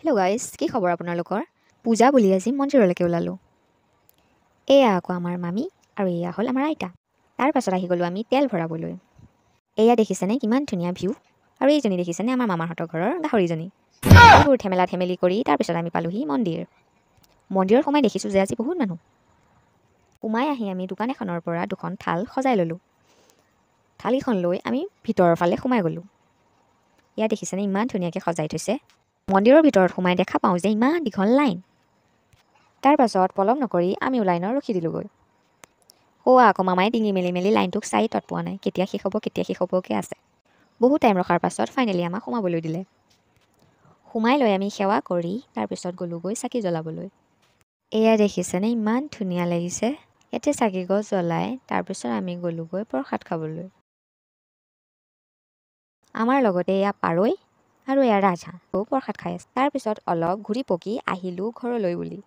Hello' guys, কি খবৰ আপোনালোকৰ? পূজা বুলি আজি মন্দিৰলৈকে ওলালোঁ। এয়া আকৌ আমাৰ মামী আৰু এয়া হ'ল আমাৰ আইতা। তাৰ পাছত আহি গ'লোঁ আমি তেল ভৰাবলৈ। এয়া দেখিছেনে কিমান ধুনীয়া ভিউ। আৰু এইজনী দেখিছেনে আমাৰ মামাহঁতৰ ঘৰৰ গাহৰিজনী। এইবোৰ ঠেমেলা ঠেমেলি কৰি তাৰপিছত আমি পালোহি মন্দিৰত সোমাই দেখিছোঁ যে আজি বহুত মানুহ। সোমাই আহি আমি দোকান এখনৰ পৰা দুখন থাল সজাই ল'লোঁ। থালকেইখন লৈ আমি ভিতৰৰ ফালে সোমাই গ'লোঁ। এয়া দেখিছেনে ইমান ধুনীয়াকৈ সজাই থৈছে। মন্দিৰৰ ভিতৰত সোমাই দেখা পাওঁ যে ইমান দীঘল লাইন। তাৰ পাছত পলম নকৰি আমিও লাইনত ৰখি দিলোঁগৈ। আকৌ মামাই ডিঙি মেলি মেলি লাইনটোক চাই তৎ পোৱা নাই, কেতিয়া শেষ হ'বকৈ আছে। বহুত টাইম ৰখাৰ পাছত ফাইনেলি আমাক সোমাবলৈ দিলে। সোমাই লৈ আমি সেৱা কৰি তাৰপিছত গ'লোঁগৈ চাকি জ্বলাবলৈ। এয়া দেখিছেনে ইমান ধুনীয়া লাগিছে। ইয়াতে চাকি গছ জ্বলাই তাৰপিছত আমি গ'লোঁগৈ প্ৰসাদ খাবলৈ। আমাৰ লগতে এয়া পাৰৈ আৰু এয়া ৰাজহাঁহ প্ৰসাদ খাই আছে। তাৰপিছত অলপ ঘূৰি পকি আহিলোঁ ঘৰলৈ বুলি।